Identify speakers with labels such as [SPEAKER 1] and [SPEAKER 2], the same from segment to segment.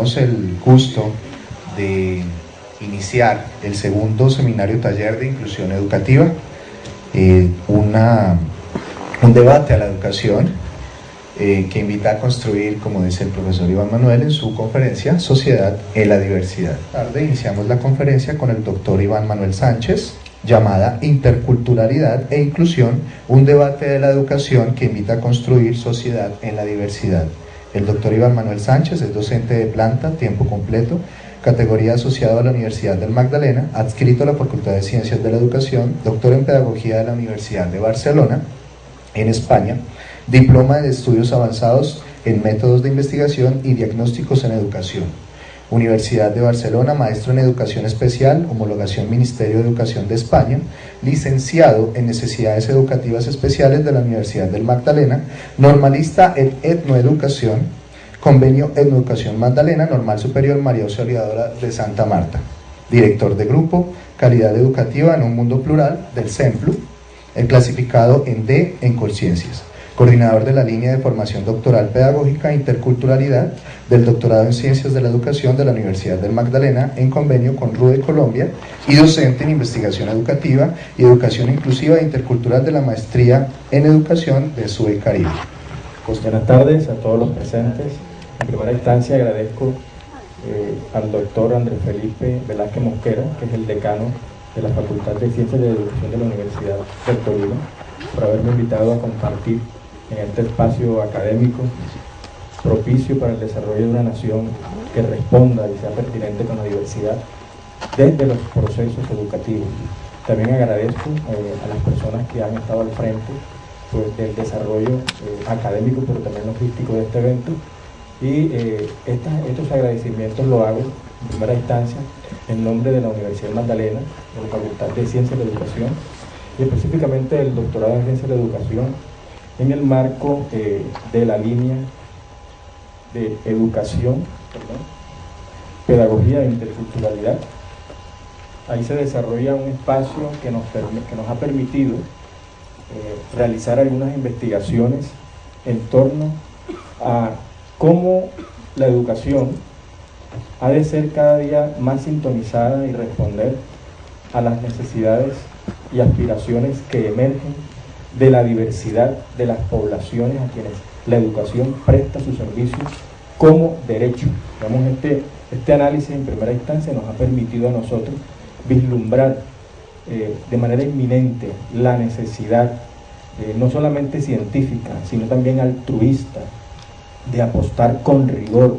[SPEAKER 1] tenemos el gusto de iniciar el segundo seminario taller de inclusión educativa, un debate a la educación que invita a construir, como dice el profesor Iván Manuel en su conferencia, Sociedad en la Diversidad. Tarde iniciamos la conferencia con el doctor Iván Manuel Sánchez, llamada Interculturalidad e Inclusión, un debate de la educación que invita a construir sociedad en la diversidad. El doctor Iván Manuel Sánchez es docente de planta, tiempo completo, categoría asociado a la Universidad del Magdalena, adscrito a la Facultad de Ciencias de la Educación, doctor en Pedagogía de la Universidad de Barcelona, en España, diploma de estudios avanzados en métodos de investigación y diagnósticos en educación. Universidad de Barcelona, maestro en Educación Especial, homologación Ministerio de Educación de España, licenciado en Necesidades Educativas Especiales de la Universidad del Magdalena, normalista en Etnoeducación, convenio Etnoeducación Magdalena, Normal Superior María Auxiliadora de Santa Marta, director de grupo, Calidad Educativa en un Mundo Plural, del CEMPLU, el clasificado en D en Conciencias. Coordinador de la línea de formación doctoral pedagógica Interculturalidad del doctorado en Ciencias de la Educación de la Universidad del Magdalena en convenio con RUDE Colombia y docente en Investigación Educativa y Educación Inclusiva e Intercultural de la Maestría en Educación de SUE Caribe.
[SPEAKER 2] Pues buenas tardes a todos los presentes. En primera instancia agradezco al doctor Andrés Felipe Velázquez Mosquera, que es el decano de la Facultad de Ciencias de la Educación de la Universidad del Tolima, por haberme invitado a compartir en este espacio académico propicio para el desarrollo de una nación que responda y sea pertinente con la diversidad desde los procesos educativos. También agradezco a las personas que han estado al frente pues, del desarrollo académico, pero también logístico de este evento, y estos agradecimientos lo hago en primera instancia en nombre de la Universidad Magdalena, de la Facultad de Ciencias de la Educación, y específicamente del doctorado en Ciencias de la Educación, en el marco de la línea de educación, pedagogía e interculturalidad. Ahí se desarrolla un espacio que nos ha permitido realizar algunas investigaciones en torno a cómo la educación ha de ser cada día más sintonizada y responder a las necesidades y aspiraciones que emergen de la diversidad de las poblaciones a quienes la educación presta sus servicios como derecho. Digamos, este análisis en primera instancia nos ha permitido a nosotros vislumbrar de manera inminente la necesidad no solamente científica, sino también altruista, de apostar con rigor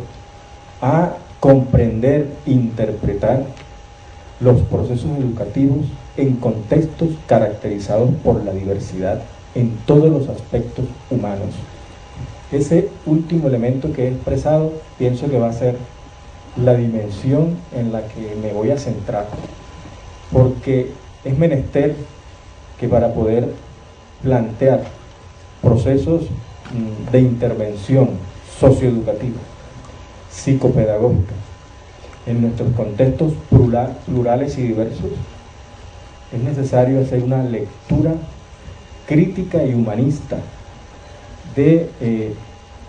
[SPEAKER 2] a comprender, interpretar los procesos educativos en contextos caracterizados por la diversidad en todos los aspectos humanos. Ese último elemento que he expresado pienso que va a ser la dimensión en la que me voy a centrar, porque es menester que para poder plantear procesos de intervención socioeducativa, psicopedagógica, en nuestros contextos plurales y diversos, es necesario hacer una lectura crítica y humanista de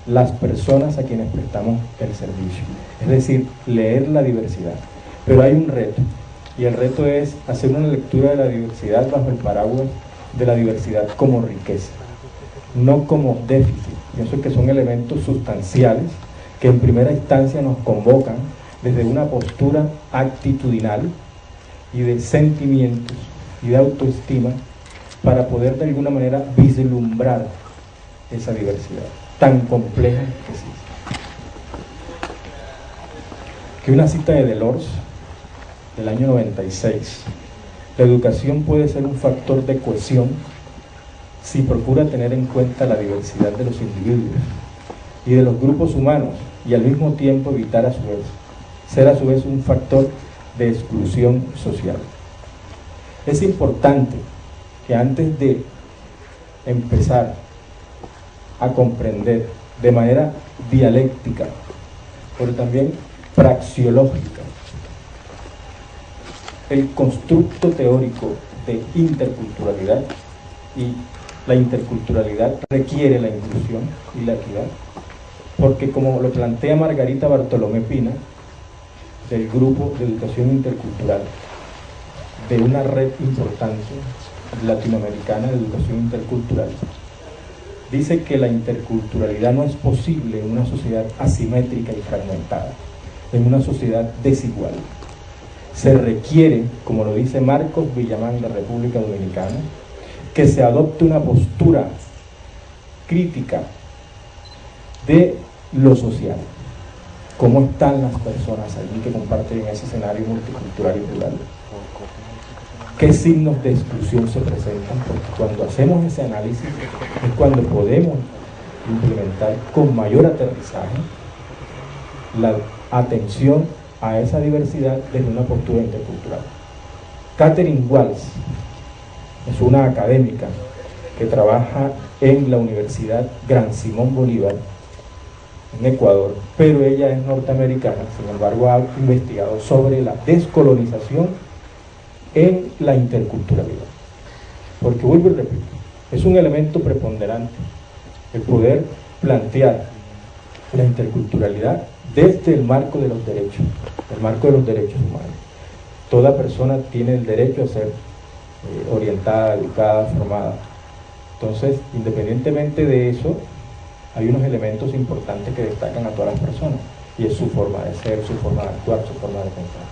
[SPEAKER 2] las personas a quienes prestamos el servicio. Es decir, leer la diversidad. Pero hay un reto, y el reto es hacer una lectura de la diversidad bajo el paraguas de la diversidad como riqueza, no como déficit. Pienso que son elementos sustanciales que en primera instancia nos convocan desde una postura actitudinal y de sentimientos y de autoestima para poder de alguna manera vislumbrar esa diversidad tan compleja que existe. Que una cita de Delors del año 96: la educación puede ser un factor de cohesión si procura tener en cuenta la diversidad de los individuos y de los grupos humanos, y al mismo tiempo evitar ser a su vez un factor de exclusión social. Es importante que antes de empezar a comprender de manera dialéctica, pero también praxeológica, el constructo teórico de interculturalidad, y la interculturalidad requiere la inclusión y la equidad, porque como lo plantea Margarita Bartolomé Pina, del Grupo de Educación Intercultural, de una red importante latinoamericana de educación intercultural, dice que la interculturalidad no es posible en una sociedad asimétrica y fragmentada, en una sociedad desigual. Se requiere, como lo dice Marcos Villamán de República Dominicana, que se adopte una postura crítica de lo social. ¿Cómo están las personas allí que comparten ese escenario multicultural y plural? ¿Qué signos de exclusión se presentan? Porque cuando hacemos ese análisis es cuando podemos implementar con mayor aterrizaje la atención a esa diversidad desde una postura intercultural. Catherine Walsh es una académica que trabaja en la Universidad Gran Simón Bolívar en Ecuador, pero ella es norteamericana, sin embargo ha investigado sobre la descolonización en la interculturalidad. Porque vuelvo y repito, es un elemento preponderante el poder plantear la interculturalidad desde el marco de los derechos, el marco de los derechos humanos. Toda persona tiene el derecho a ser orientada, educada, formada. Entonces, independientemente de eso, hay unos elementos importantes que destacan a todas las personas, y es su forma de ser, su forma de actuar, su forma de pensar.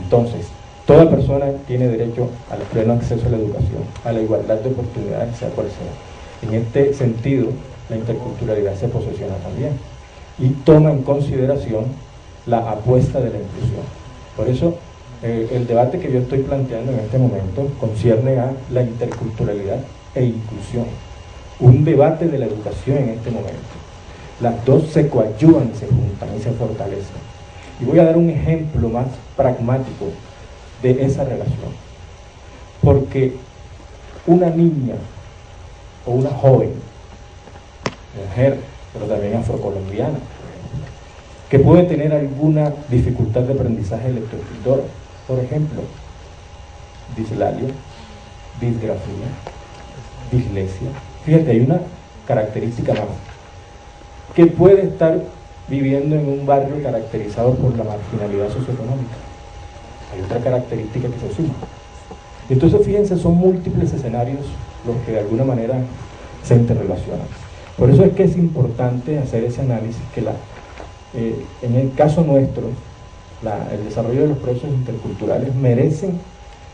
[SPEAKER 2] Entonces, toda persona tiene derecho al pleno acceso a la educación, a la igualdad de oportunidades, sea cual sea. En este sentido, la interculturalidad se posesiona también y toma en consideración la apuesta de la inclusión. Por eso, el debate que yo estoy planteando en este momento concierne a la interculturalidad e inclusión. Un debate de la educación en este momento. Las dos se coadyuvan, se juntan y se fortalecen. Y voy a dar un ejemplo más pragmático de esa relación. Porque una niña o una joven, mujer, pero también afrocolombiana, que puede tener alguna dificultad de aprendizaje lectoescritora, por ejemplo, dislalia, disgrafía, dislexia. Fíjate, hay una característica más, que puede estar viviendo en un barrio caracterizado por la marginalidad socioeconómica. Hay otra característica que se suma. Entonces, fíjense, son múltiples escenarios los que de alguna manera se interrelacionan. Por eso es que es importante hacer ese análisis que en el caso nuestro, el desarrollo de los procesos interculturales merecen,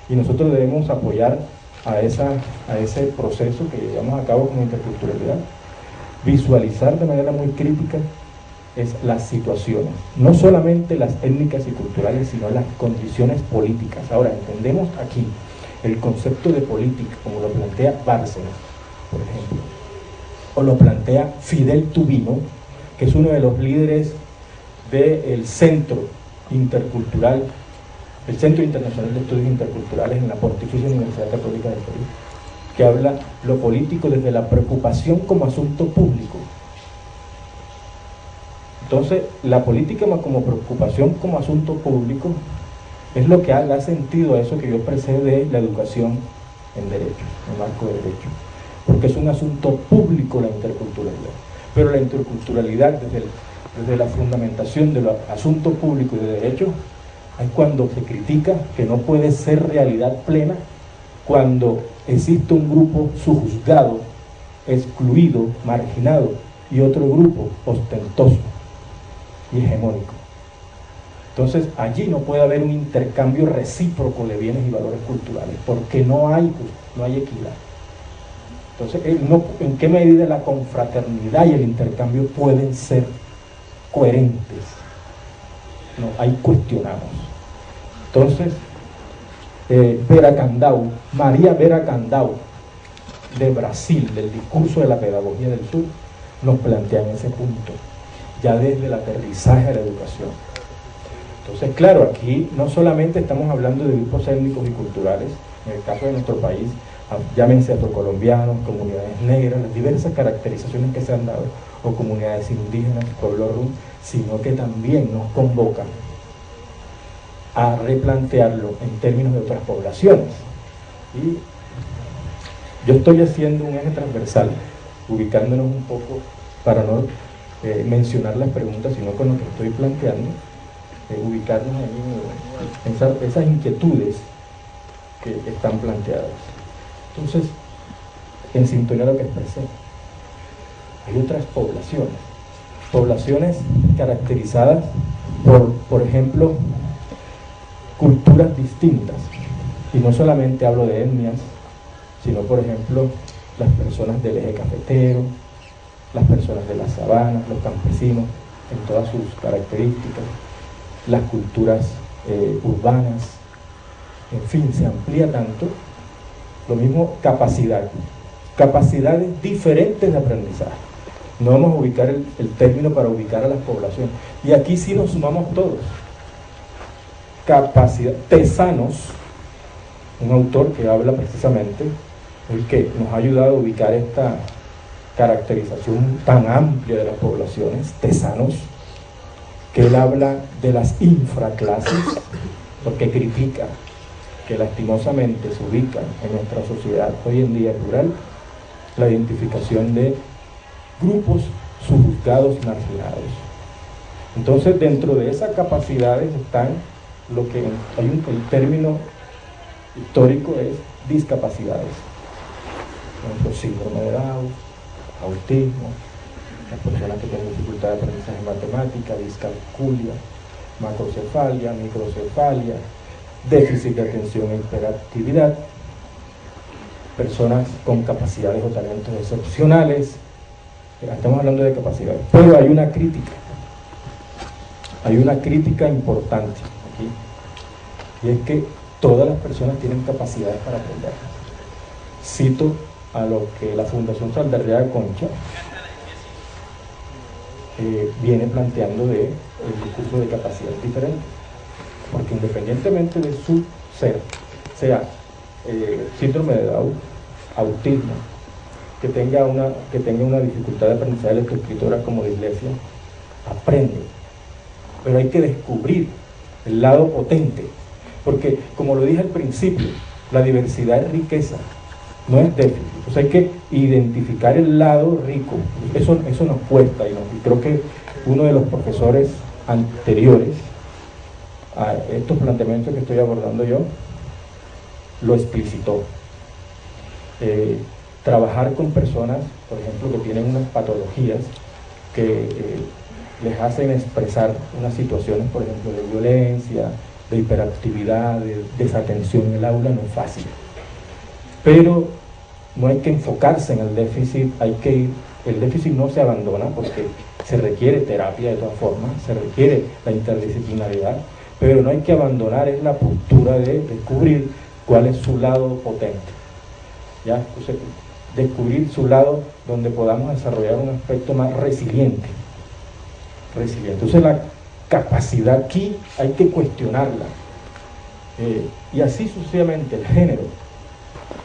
[SPEAKER 2] y nosotros debemos apoyar a ese proceso que llevamos a cabo como interculturalidad, visualizar de manera muy crítica las situaciones, no solamente las étnicas y culturales, sino las condiciones políticas. Ahora, entendemos aquí el concepto de política, como lo plantea Bárcenas, por ejemplo, o lo plantea Fidel Tubino, que es uno de los líderes del Centro Intercultural, el Centro Internacional de Estudios Interculturales en la Pontificia Universidad Católica del Perú, que habla lo político desde la preocupación como asunto público. Entonces, la política como preocupación como asunto público es lo que da sentido a eso que yo expresé de la educación en derecho, en marco de derecho, porque es un asunto público la interculturalidad. Pero la interculturalidad desde la fundamentación del asunto público y de derecho es cuando se critica que no puede ser realidad plena cuando existe un grupo sujuzgado, excluido, marginado, y otro grupo ostentoso y hegemónico. Entonces allí no puede haber un intercambio recíproco de bienes y valores culturales, porque no hay equidad. Entonces, ¿en qué medida la confraternidad y el intercambio pueden ser coherentes? No, ahí cuestionamos. Entonces, María Vera Candau, de Brasil, del discurso de la pedagogía del sur, nos plantea en ese punto, ya desde el aterrizaje de la educación. Entonces, claro, aquí no solamente estamos hablando de grupos étnicos y culturales, en el caso de nuestro país, llámense afrocolombianos, comunidades negras, las diversas caracterizaciones que se han dado, o comunidades indígenas, pueblo rum, sino que también nos convocan a replantearlo en términos de otras poblaciones. Y yo estoy haciendo un eje transversal, ubicándonos un poco para no mencionar las preguntas, sino con lo que estoy planteando, ubicarnos ahí en esas inquietudes que están planteadas. Entonces, en sintonía a lo que expresé, hay otras poblaciones caracterizadas por ejemplo, culturas distintas, y no solamente hablo de etnias, sino por ejemplo las personas del eje cafetero, las personas de las sabanas, los campesinos en todas sus características, las culturas urbanas, en fin, se amplía tanto. Lo mismo capacidades diferentes de aprendizaje. No vamos a ubicar el término para ubicar a las poblaciones, y aquí sí nos sumamos todos. Capacidad, Tezanos, un autor que habla precisamente, el que nos ha ayudado a ubicar esta caracterización tan amplia de las poblaciones, Tezanos, que él habla de las infraclases, porque critica que lastimosamente se ubica en nuestra sociedad hoy en día rural la identificación de grupos subjuzgados y marginados. Entonces, dentro de esas capacidades están lo que el término histórico es discapacidades. Por ejemplo, síndrome de Down, autismo, las personas que tienen dificultad de aprendizaje en matemática, discalculia, macrocefalia, microcefalia, déficit de atención e hiperactividad, personas con capacidades o talentos excepcionales. Estamos hablando de capacidades, pero hay una crítica importante aquí, y es que todas las personas tienen capacidades para aprender. Cito a lo que la Fundación Saldarriaga Concha viene planteando de el discurso de capacidades diferentes, porque independientemente de su ser, sea síndrome de Down, autismo, que tenga una dificultad de aprendizaje de lectoescritura como dislexia, aprende. Pero hay que descubrir el lado potente, porque como lo dije al principio, la diversidad es riqueza, no es déficit. O sea, hay que identificar el lado rico. Eso nos cuesta, y creo que uno de los profesores anteriores a estos planteamientos que estoy abordando yo lo explicitó. Trabajar con personas, por ejemplo, que tienen unas patologías que les hacen expresar unas situaciones, por ejemplo, de violencia, de hiperactividad, de desatención en el aula, no es fácil. Pero no hay que enfocarse en el déficit, el déficit no se abandona, porque se requiere terapia de todas formas, se requiere la interdisciplinaridad, pero no hay que abandonar es la postura de descubrir cuál es su lado potente. ¿Ya? Entonces, descubrir su lado donde podamos desarrollar un aspecto más resiliente. Entonces, la capacidad aquí hay que cuestionarla. Y así sucesivamente el género.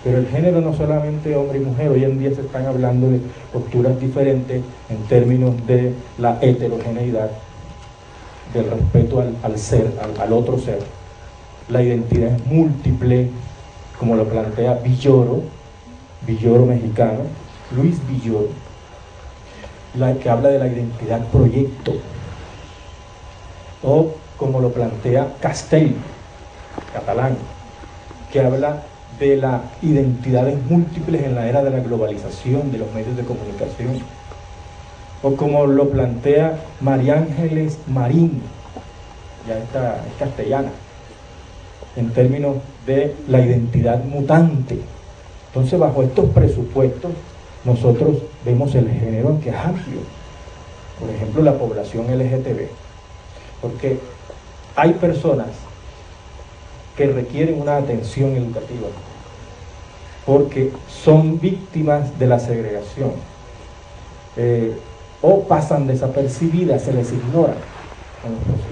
[SPEAKER 2] Pero el género no solamente hombre y mujer, hoy en día se están hablando de posturas diferentes en términos de la heterogeneidad, del respeto al ser, al otro ser. La identidad es múltiple, como lo plantea Villoro mexicano, Luis Villoro, la que habla de la identidad proyecto, o como lo plantea Castell, catalán, que habla de las identidades múltiples en la era de la globalización de los medios de comunicación, o como lo plantea María Ángeles Marín, ya esta es castellana, en términos de la identidad mutante. Entonces, bajo estos presupuestos, nosotros vemos el género que es amplio. Por ejemplo, la población LGTB, porque hay personas que requieren una atención educativa, porque son víctimas de la segregación, o pasan desapercibidas, se les ignora en el proceso.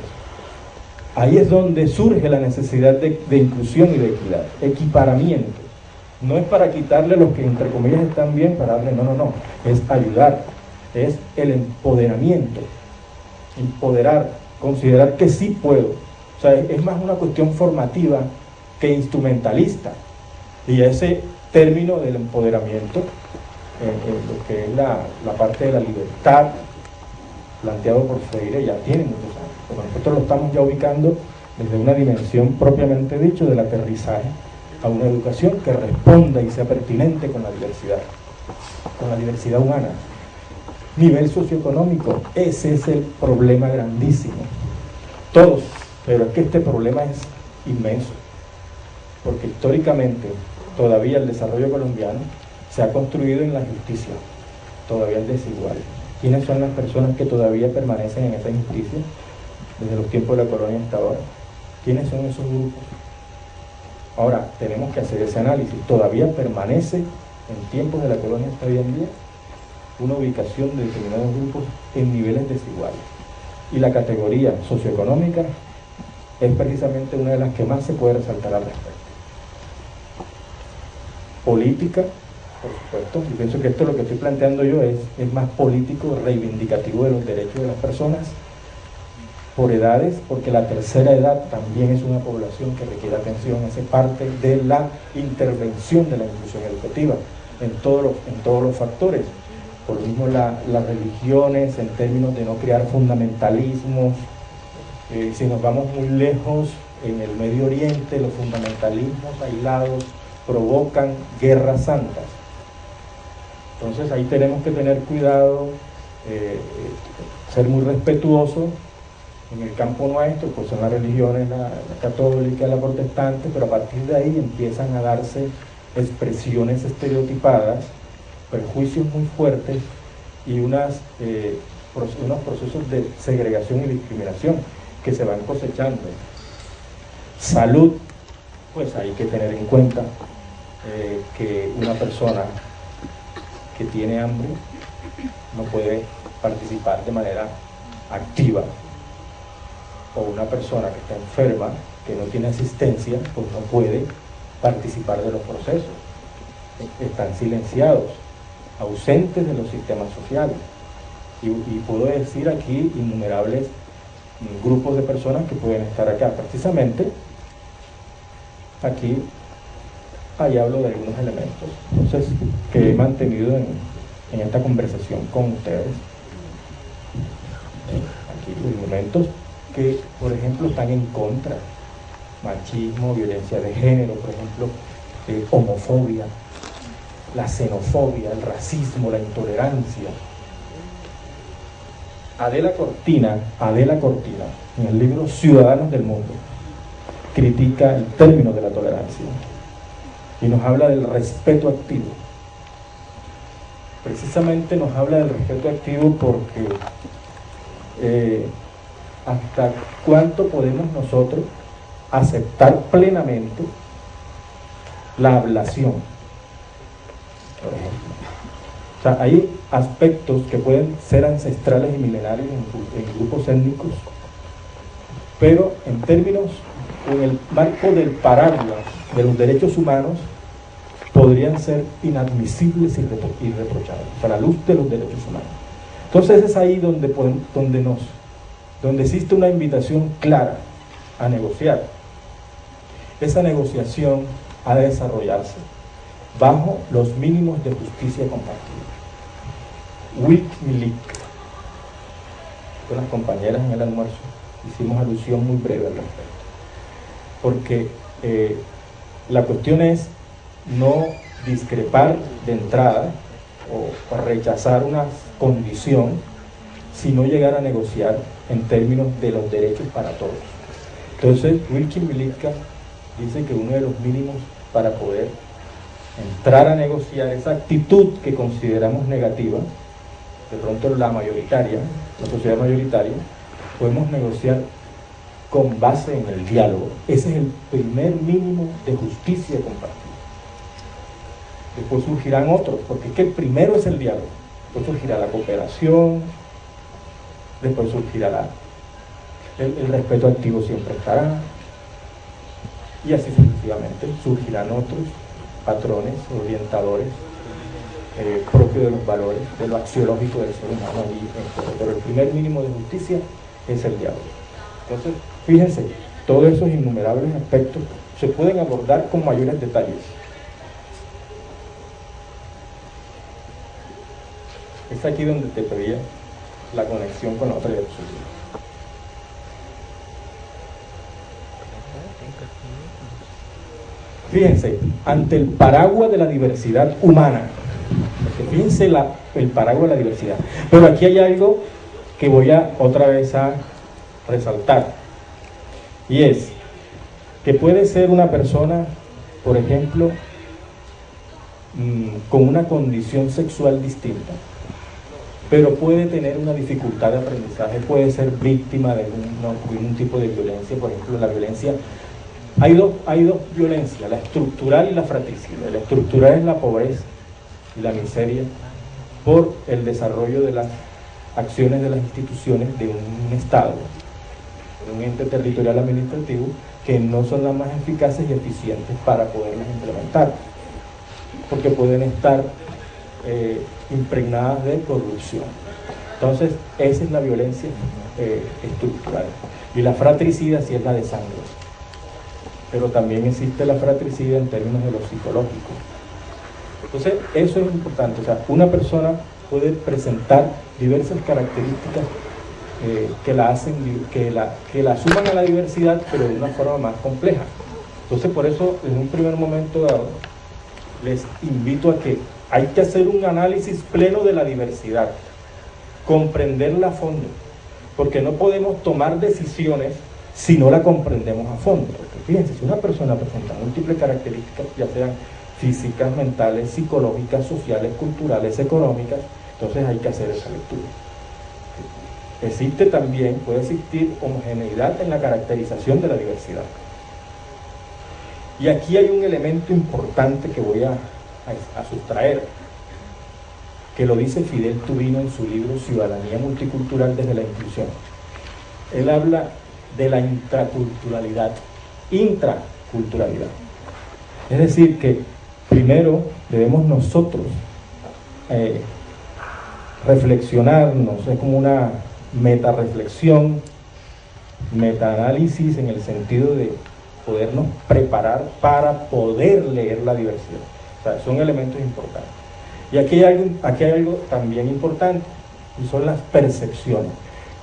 [SPEAKER 2] Ahí es donde surge la necesidad de inclusión y de equidad, equiparamiento. No es para quitarle a los que entre comillas están bien, para darle, no, es ayudar, es el empoderamiento, empoderar, considerar que sí puedo. O sea, es más una cuestión formativa que instrumentalista. Y ese término del empoderamiento, lo que es la parte de la libertad, planteado por Freire ya tiene muchos años, pero nosotros lo estamos ya ubicando desde una dimensión propiamente dicho del aterrizaje a una educación que responda y sea pertinente con la diversidad humana. Nivel socioeconómico, ese es el problema grandísimo. Todos, pero es que este problema es inmenso, porque históricamente todavía el desarrollo colombiano se ha construido en la justicia, todavía es desigual. ¿Quiénes son las personas que todavía permanecen en esa injusticia desde los tiempos de la colonia hasta ahora? ¿Quiénes son esos grupos? Ahora, tenemos que hacer ese análisis. ¿Todavía permanece en tiempos de la colonia hasta hoy en día una ubicación de determinados grupos en niveles desiguales? Y la categoría socioeconómica es precisamente una de las que más se puede resaltar al respecto. Política, por supuesto, y pienso que esto lo que estoy planteando yo es más político, reivindicativo de los derechos de las personas, por edades, porque la tercera edad también es una población que requiere atención, hace parte de la intervención de la inclusión educativa en todos los factores. Por lo mismo las religiones, en términos de no crear fundamentalismos, si nos vamos muy lejos, en el Medio Oriente los fundamentalismos aislados provocan guerras santas. Entonces ahí tenemos que tener cuidado, ser muy respetuosos. En el campo nuestro, pues son las religiones, la católica, la protestante, pero a partir de ahí empiezan a darse expresiones estereotipadas, prejuicios muy fuertes y unos procesos de segregación y discriminación que se van cosechando. Salud, pues hay que tener en cuenta que una persona que tiene hambre no puede participar de manera activa, o una persona que está enferma, que no tiene asistencia, pues no puede participar de los procesos. Están silenciados, ausentes de los sistemas sociales. Y puedo decir aquí innumerables grupos de personas que pueden estar acá. Precisamente, aquí, ahí hablo de algunos elementos, entonces, que he mantenido en esta conversación con ustedes. Aquí los elementos que, por ejemplo, están en contra: machismo, violencia de género, por ejemplo, homofobia, la xenofobia, el racismo, la intolerancia. Adela Cortina, en el libro Ciudadanos del Mundo, critica el término de la tolerancia y nos habla del respeto activo. Precisamente nos habla del respeto activo porque hasta cuánto podemos nosotros aceptar plenamente la ablación, por ejemplo. O sea, hay aspectos que pueden ser ancestrales y milenarios en grupos étnicos, pero en términos, en el marco del paraguas de los derechos humanos, podrían ser inadmisibles y irreprochables, a la luz de los derechos humanos. Entonces es ahí donde existe una invitación clara a negociar. Esa negociación ha de desarrollarse bajo los mínimos de justicia compartida. Wilk Milik, con las compañeras en el almuerzo, hicimos alusión muy breve al respecto, porque la cuestión es no discrepar de entrada o rechazar una condición, sino llegar a negociar en términos de los derechos para todos. Entonces, Wilkin Militka dice que uno de los mínimos para poder entrar a negociar esa actitud que consideramos negativa, de pronto la mayoritaria, la sociedad mayoritaria, podemos negociar con base en el diálogo. Ese es el primer mínimo de justicia compartida. Después surgirán otros, porque es que el primero es el diálogo. Después surgirá la cooperación, después surgirá el respeto activo, siempre estará, y así sucesivamente surgirán otros patrones, orientadores propios de los valores, de lo axiológico del ser humano, pero el primer mínimo de justicia es el diálogo. Entonces, fíjense, todos esos innumerables aspectos se pueden abordar con mayores detalles. Es aquí donde te pedía la conexión con la otra diapositiva. Fíjense, ante el paraguas de la diversidad humana, porque fíjense el paraguas de la diversidad, pero aquí hay algo que voy a otra vez a resaltar, y es que puede ser una persona, por ejemplo, con una condición sexual distinta, pero puede tener una dificultad de aprendizaje, puede ser víctima de algún tipo de violencia. Por ejemplo, la violencia, hay dos violencias, la estructural y la fratricida. La estructural es la pobreza y la miseria por el desarrollo de las acciones de las instituciones de un Estado, de un ente territorial administrativo, que no son las más eficaces y eficientes para poderlas implementar, porque pueden estar impregnadas de corrupción. Entonces, esa es la violencia estructural. Y la fratricida sí es la de sangre. Pero también existe la fratricida en términos de lo psicológico. Entonces, eso es importante. O sea, una persona puede presentar diversas características que la hacen, que la suman a la diversidad, pero de una forma más compleja. Entonces, por eso, en un primer momento dado, les invito a que hay que hacer un análisis pleno de la diversidad, comprenderla a fondo, porque no podemos tomar decisiones si no la comprendemos a fondo. Porque fíjense, si una persona presenta múltiples características, ya sean físicas, mentales, psicológicas, sociales, culturales, económicas, entonces hay que hacer esa lectura. Existe también, puede existir homogeneidad en la caracterización de la diversidad. Y aquí hay un elemento importante que voy a sustraer, que lo dice Fidel Tubino en su libro Ciudadanía Multicultural desde la Inclusión. Él habla de la intraculturalidad. Es decir, que primero debemos nosotros reflexionarnos, es como una metarreflexión, metaanálisis, en el sentido de podernos preparar para poder leer la diversidad. O sea, son elementos importantes. Y aquí hay algo también importante, y son las percepciones.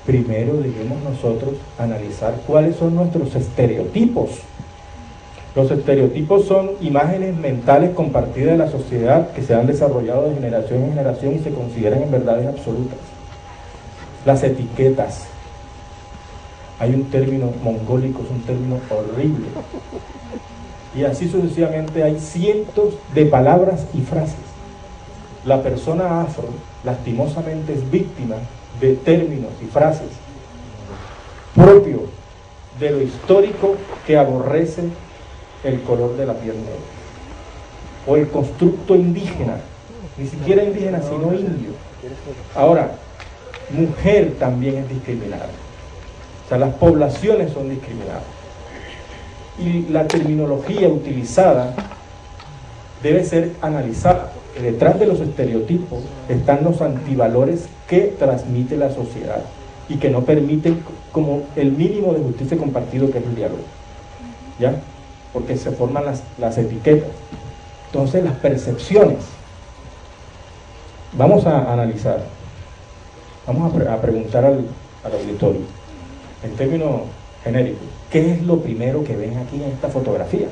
[SPEAKER 2] Primero debemos nosotros analizar cuáles son nuestros estereotipos. Los estereotipos son imágenes mentales compartidas de la sociedad que se han desarrollado de generación en generación y se consideran en verdades absolutas. Las etiquetas. Hay un término mongólico, es un término horrible. Y así sucesivamente hay cientos de palabras y frases. La persona afro, lastimosamente, es víctima de términos y frases propios de lo histórico que aborrece el color de la piel negra. O el constructo indígena, ni siquiera indígena, sino indio. Ahora, mujer también es discriminada. O sea, las poblaciones son discriminadas. Y la terminología utilizada debe ser analizada. Detrás de los estereotipos están los antivalores que transmite la sociedad y que no permiten como el mínimo de justicia compartido, que es el diálogo, ¿ya? Porque se forman las etiquetas. Entonces, las percepciones. Vamos a analizar, vamos a preguntar al auditorio, en términos genéricos, ¿qué es lo primero que ven aquí en esta fotografía?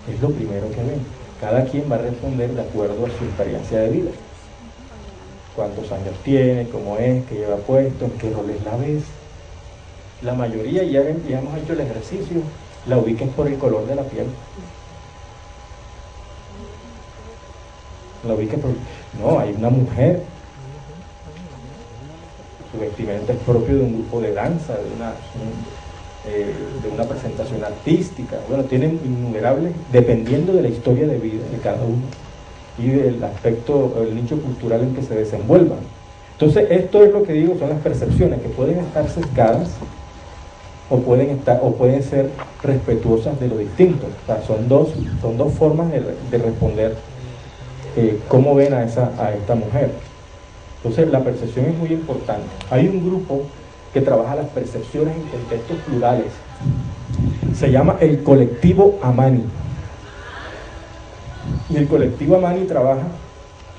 [SPEAKER 2] ¿Qué es lo primero que ven? Cada quien va a responder de acuerdo a su experiencia de vida. ¿Cuántos años tiene? ¿Cómo es? ¿Qué lleva puesto? ¿En qué roles la ves? La mayoría ya hemos hecho el ejercicio, la ubiquen por el color de la piel. La ubiquen por... No, hay una mujer, su vestimenta es propio de un grupo de danza, de una presentación artística. Bueno, tienen innumerables, dependiendo de la historia de vida de cada uno y del aspecto, el nicho cultural en que se desenvuelvan. Entonces, esto es lo que digo, son las percepciones que pueden estar sesgadas o pueden ser respetuosas de lo distinto. O sea, son dos formas de responder cómo ven a esta mujer. Entonces, la percepción es muy importante. Hay un grupo que trabaja las percepciones en contextos plurales. Se llama el colectivo Amani. Y el colectivo Amani trabaja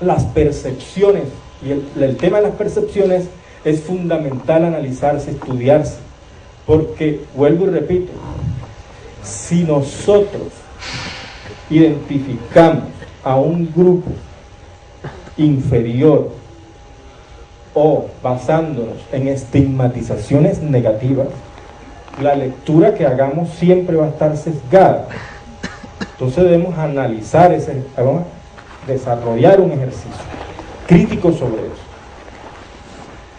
[SPEAKER 2] las percepciones Y el tema de las percepciones es fundamental analizarse, estudiarse, porque, vuelvo y repito, si nosotros identificamos a un grupo inferior o basándonos en estigmatizaciones negativas, la lectura que hagamos siempre va a estar sesgada. Entonces debemos analizar debemos desarrollar un ejercicio crítico sobre eso.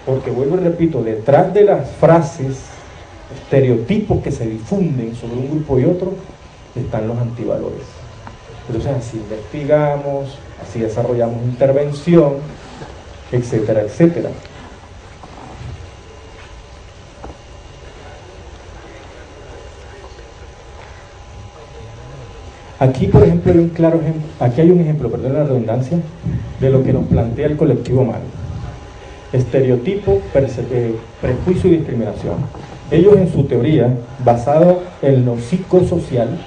[SPEAKER 2] Porque vuelvo y repito, detrás de las frases, estereotipos que se difunden sobre un grupo y otro, están los antivalores. Entonces así investigamos, así desarrollamos intervención, etcétera, etcétera. Aquí, por ejemplo, hay un claro ejemplo, aquí hay un ejemplo, perdón la redundancia, de lo que nos plantea el colectivo MAL. Estereotipo, prejuicio y discriminación. Ellos en su teoría, basado en lo psicosocial,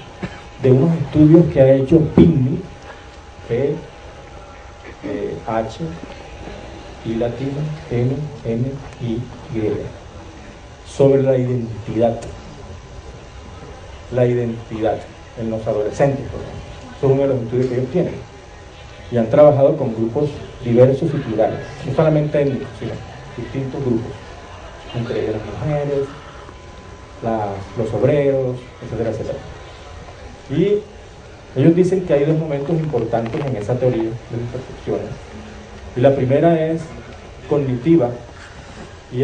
[SPEAKER 2] de unos estudios que ha hecho PINMI, P, H, I latina, M, N, I, Y, sobre la identidad. La identidad en los adolescentes, por ejemplo. Son uno de los estudios que ellos tienen. Y han trabajado con grupos diversos y plurales, no solamente étnicos, sino distintos grupos, entre ellos las mujeres, los obreros, etcétera, etcétera. Y ellos dicen que hay dos momentos importantes en esa teoría de las percepciones. Y la primera es cognitiva, y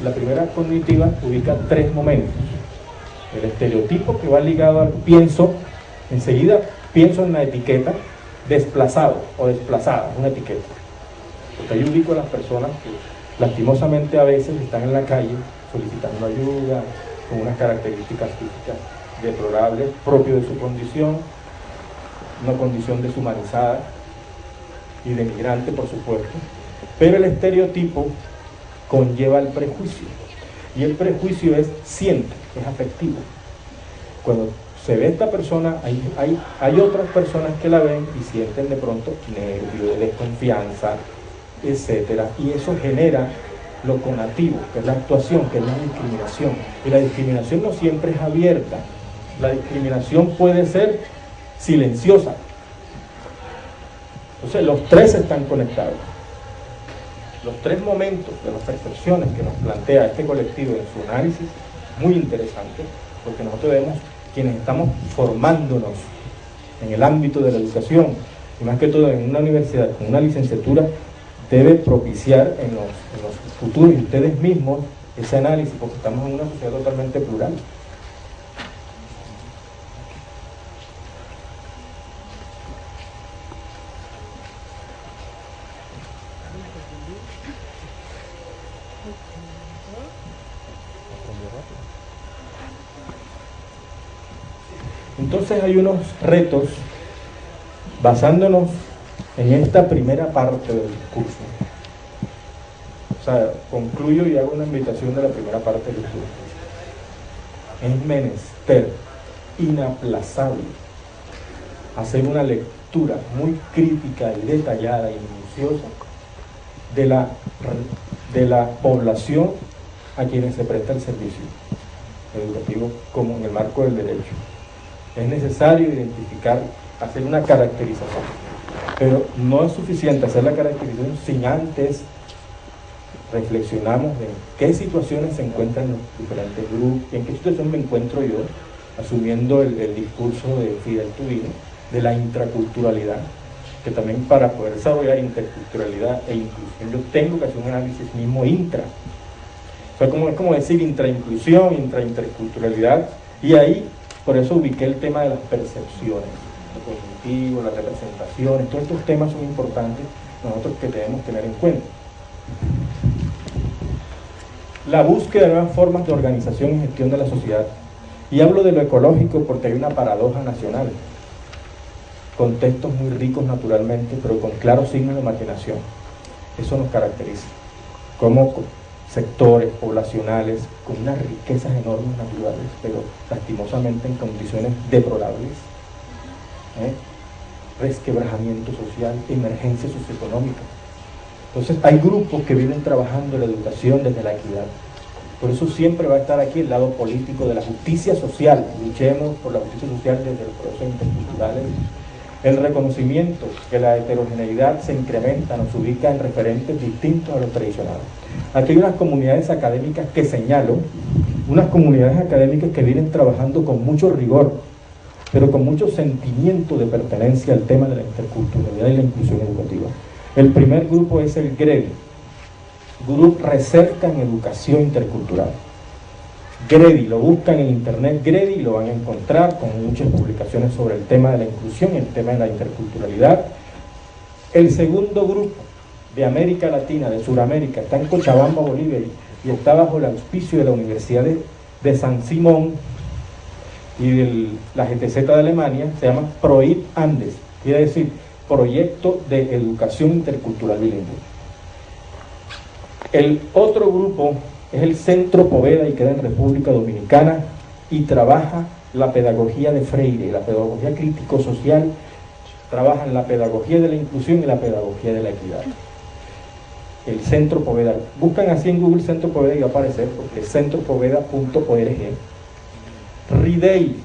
[SPEAKER 2] la primera cognitiva ubica tres momentos. El estereotipo, que va ligado al enseguida pienso en la etiqueta, desplazado o desplazada, una etiqueta. Porque yo ubico a las personas que lastimosamente a veces están en la calle solicitando ayuda, con unas características físicas deplorables, propio de su condición, una condición deshumanizada y de migrante, por supuesto. Pero el estereotipo conlleva el prejuicio, y el prejuicio siente, es afectivo. Cuando se ve esta persona, hay otras personas que la ven y sienten de pronto nervio, desconfianza, etcétera, y eso genera lo connativo, que es la actuación, que es la discriminación. Y la discriminación no siempre es abierta, la discriminación puede ser silenciosa. Entonces los tres están conectados. Los tres momentos de las percepciones que nos plantea este colectivo en su análisis, muy interesante, porque nosotros vemos, quienes estamos formándonos en el ámbito de la educación, y más que todo en una universidad con una licenciatura, debe propiciar en los futuros y ustedes mismos ese análisis, porque estamos en una sociedad totalmente plural. Entonces hay unos retos basándonos en esta primera parte del discurso. O sea, concluyo y hago una invitación de la primera parte del discurso. Es menester inaplazable hacer una lectura muy crítica y detallada y minuciosa de la población a quienes se presta el servicio educativo como en el marco del derecho. Es necesario identificar, hacer una caracterización, pero no es suficiente hacer la caracterización sin antes reflexionamos en qué situaciones se encuentran los diferentes grupos, y en qué situación me encuentro yo, asumiendo el discurso de Fidel Tubino, de la intraculturalidad, que también para poder desarrollar interculturalidad e inclusión, yo tengo que hacer un análisis mismo intra. O sea, es como decir intrainclusión, interculturalidad, y ahí, por eso ubiqué el tema de las percepciones, lo cognitivo, las representaciones, todos estos temas son importantes nosotros que debemos tener en cuenta. La búsqueda de nuevas formas de organización y gestión de la sociedad. Y hablo de lo ecológico porque hay una paradoja nacional. Contextos muy ricos naturalmente, pero con claros signos de marginación. Eso nos caracteriza. Como sectores poblacionales con unas riquezas enormes naturales, pero lastimosamente en condiciones deplorables. Resquebrajamiento social, emergencia socioeconómica. Entonces hay grupos que vienen trabajando la educación desde la equidad. Por eso siempre va a estar aquí el lado político de la justicia social. Luchemos por la justicia social desde los procesos interculturales. El reconocimiento que la heterogeneidad se incrementa, nos ubica en referentes distintos a los tradicionales. Aquí hay unas comunidades académicas que señalo, unas comunidades académicas que vienen trabajando con mucho rigor, pero con mucho sentimiento de pertenencia al tema de la interculturalidad y la inclusión educativa. El primer grupo es el GREDI, Grupo Recerca en Educación Intercultural. GREDI, lo buscan en internet, GREDI, y lo van a encontrar con muchas publicaciones sobre el tema de la inclusión y el tema de la interculturalidad. El segundo grupo de América Latina, de Sudamérica, está en Cochabamba, Bolivia, y está bajo el auspicio de la Universidad de San Simón y de la GTZ de Alemania, se llama PROIT Andes, quiere decir Proyecto de Educación Intercultural Bilingüe. El otro grupo es el Centro Poveda y queda en República Dominicana y trabaja la pedagogía de Freire, la pedagogía crítico-social, trabajan la pedagogía de la inclusión y la pedagogía de la equidad. El Centro Poveda, buscan así en Google Centro Poveda y va a aparecer, porque es centropoveda.org. RIDEI,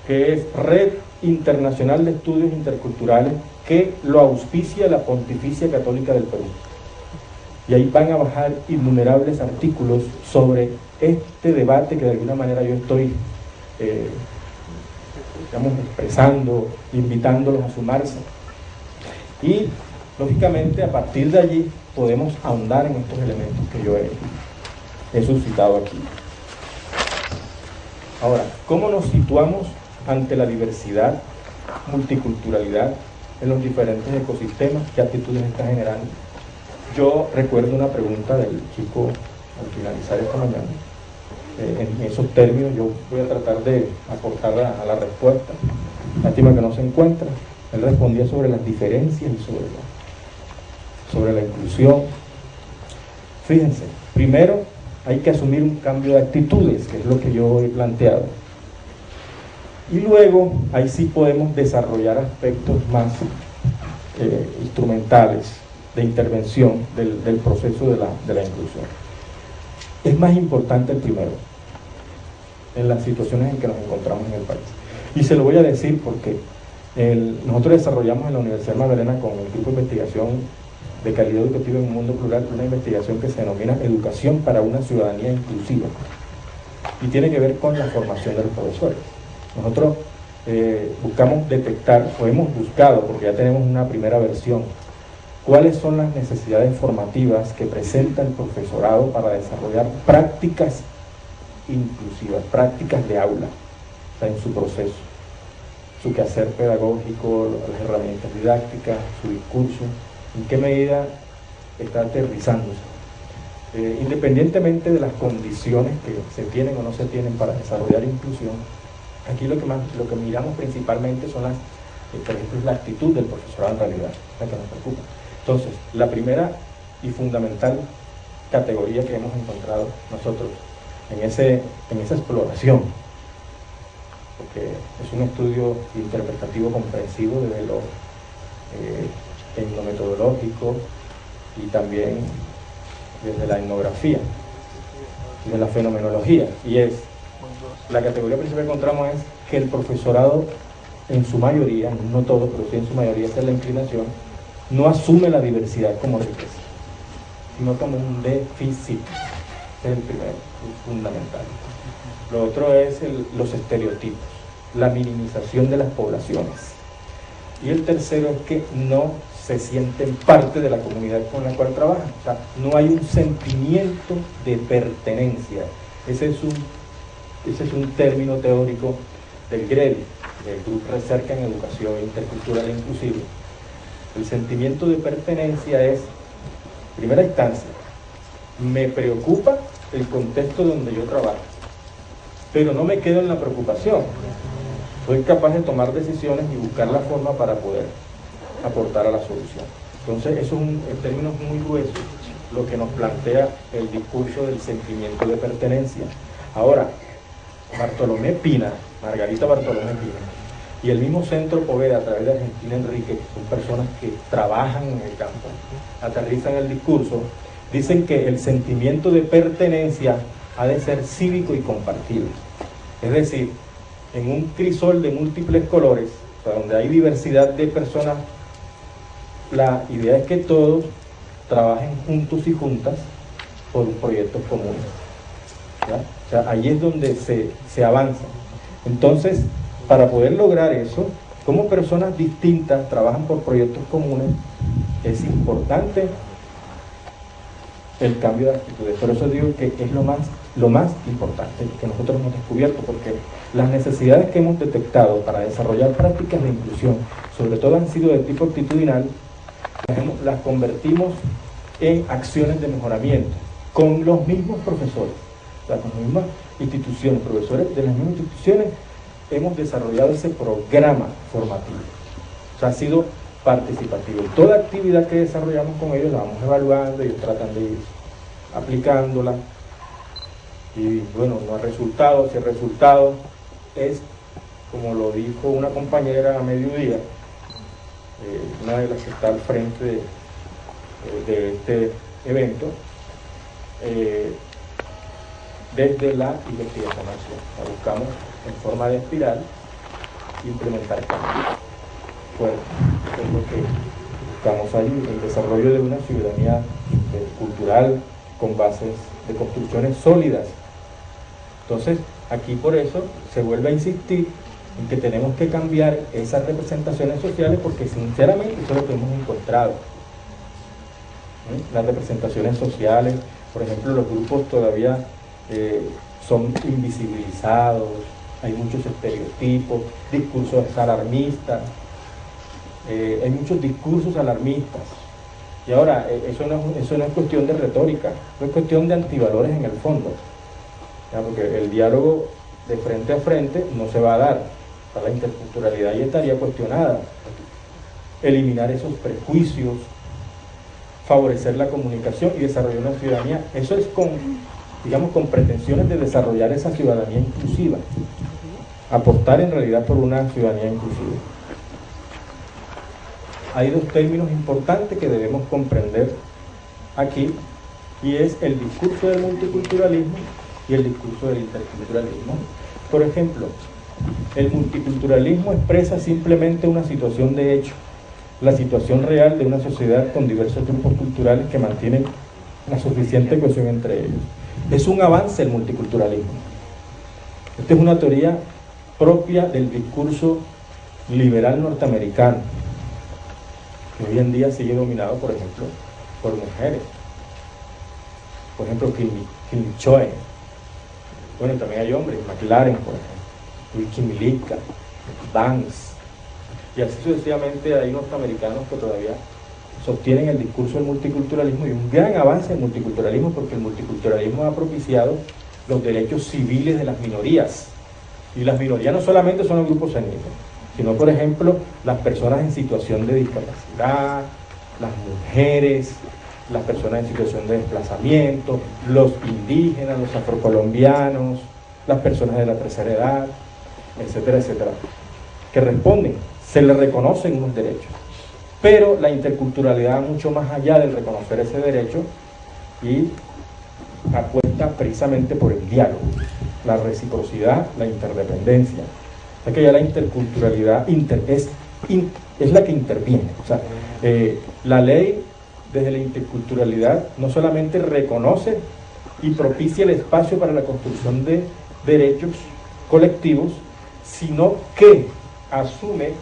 [SPEAKER 2] que es Red Internacional de Estudios Interculturales, que lo auspicia la Pontificia Católica del Perú. Y ahí van a bajar innumerables artículos sobre este debate que de alguna manera yo estoy expresando, invitándolos a sumarse. Y lógicamente a partir de allí podemos ahondar en estos elementos que yo he suscitado aquí. Ahora, ¿cómo nos situamos ante la diversidad, multiculturalidad en los diferentes ecosistemas? ¿Qué actitudes está generando? Yo recuerdo una pregunta del chico al finalizar esta mañana. En esos términos yo voy a tratar de aportar a la respuesta. Lástima que no se encuentra. Él respondía sobre las diferencias y sobre la inclusión. Fíjense, primero hay que asumir un cambio de actitudes, que es lo que yo he planteado. Y luego, ahí sí podemos desarrollar aspectos más instrumentales de intervención del proceso de la inclusión. Es más importante el primero, en las situaciones en que nos encontramos en el país. Y se lo voy a decir porque nosotros desarrollamos en la Universidad Magdalena con el grupo de investigación de calidad educativa en un mundo plural una investigación que se denomina Educación para una Ciudadanía Inclusiva, y tiene que ver con la formación de los profesores. Nosotros buscamos detectar, o hemos buscado, porque ya tenemos una primera versión, cuáles son las necesidades formativas que presenta el profesorado para desarrollar prácticas inclusivas, prácticas de aula, o sea, en su proceso, su quehacer pedagógico, las herramientas didácticas, su discurso, en qué medida está aterrizándose. Independientemente de las condiciones que se tienen o no se tienen para desarrollar inclusión, aquí lo que miramos principalmente son por ejemplo, la actitud del profesorado en realidad, la que nos preocupa. Entonces, la primera y fundamental categoría que hemos encontrado nosotros en esa exploración, porque es un estudio interpretativo comprensivo desde lo etnometodológico y también desde la etnografía, de la fenomenología, y es la categoría principal que encontramos es que el profesorado en su mayoría, no todo, pero sí en su mayoría, esa es la inclinación, no asume la diversidad como riqueza, sino como un déficit. Ese es el primero, es fundamental. Lo otro es los estereotipos, la minimización de las poblaciones. Y el tercero es que no se sienten parte de la comunidad con la cual trabajan. O sea, no hay un sentimiento de pertenencia. Ese es un término teórico del GREDI, del Grupo Recerca en Educación Intercultural e Inclusiva. El sentimiento de pertenencia es, en primera instancia, me preocupa el contexto donde yo trabajo, pero no me quedo en la preocupación. Soy capaz de tomar decisiones y buscar la forma para poder aportar a la solución. Entonces, eso es en términos muy gruesos lo que nos plantea el discurso del sentimiento de pertenencia. Ahora, Margarita Bartolomé Pina, y el mismo Centro Poveda a través de Argentina Enrique, que son personas que trabajan en el campo, aterrizan el discurso, dicen que el sentimiento de pertenencia ha de ser cívico y compartido. Es decir, en un crisol de múltiples colores, o sea, donde hay diversidad de personas, la idea es que todos trabajen juntos y juntas por proyectos comunes. ¿Ya? O sea, ahí es donde se avanza. Entonces, para poder lograr eso, como personas distintas trabajan por proyectos comunes, es importante el cambio de actitudes. Por eso digo que es lo más importante que nosotros hemos descubierto, porque las necesidades que hemos detectado para desarrollar prácticas de inclusión, sobre todo han sido de tipo actitudinal, las convertimos en acciones de mejoramiento con los mismos profesores, o sea, con las mismas instituciones, profesores de las mismas instituciones. Hemos desarrollado ese programa formativo, o sea, ha sido participativo. Toda actividad que desarrollamos con ellos la vamos evaluando, ellos tratan de ir aplicándola y bueno, no ha resultado. Si el resultado es, como lo dijo una compañera a mediodía, una de las que está al frente de este evento, desde la investigación, la buscamos en forma de espiral implementar cambios. Bueno, es lo que buscamos ahí, el desarrollo de una ciudadanía cultural con bases de construcciones sólidas. Entonces, aquí por eso se vuelve a insistir en que tenemos que cambiar esas representaciones sociales, porque sinceramente eso es lo que hemos encontrado. Las representaciones sociales, por ejemplo, los grupos todavía son invisibilizados, hay muchos estereotipos, discursos alarmistas, hay muchos discursos alarmistas. Y ahora, eso no es cuestión de retórica, no es cuestión de antivalores en el fondo, ¿ya? Porque el diálogo de frente a frente no se va a dar, la interculturalidad ya estaría cuestionada. Eliminar esos prejuicios, favorecer la comunicación y desarrollar una ciudadanía, eso es con pretensiones de desarrollar esa ciudadanía inclusiva, apostar en realidad por una ciudadanía inclusiva. Hay dos términos importantes que debemos comprender aquí, y es el discurso del multiculturalismo y el discurso del interculturalismo. Por ejemplo, el multiculturalismo expresa simplemente una situación de hecho, la situación real de una sociedad con diversos grupos culturales que mantienen una suficiente cohesión entre ellos. Es un avance el multiculturalismo. Esta es una teoría propia del discurso liberal norteamericano, que hoy en día sigue dominado, por ejemplo, por mujeres. Por ejemplo, Kim Choe. Bueno, también hay hombres, McLaren, por ejemplo, Wikimilika, Banks, y así sucesivamente. Hay norteamericanos que todavía sostienen el discurso del multiculturalismo, y un gran avance del multiculturalismo, porque el multiculturalismo ha propiciado los derechos civiles de las minorías. Y las minorías no solamente son los grupos étnicos, sino, por ejemplo, las personas en situación de discapacidad, las mujeres, las personas en situación de desplazamiento, los indígenas, los afrocolombianos, las personas de la tercera edad, etcétera, etcétera, que responden, se les reconocen unos derechos. Pero la interculturalidad va mucho más allá del reconocer ese derecho y apuesta precisamente por el diálogo, la reciprocidad, la interdependencia. O sea que ya la interculturalidad es la que interviene. O sea, la ley desde la interculturalidad no solamente reconoce y propicia el espacio para la construcción de derechos colectivos, sino que asume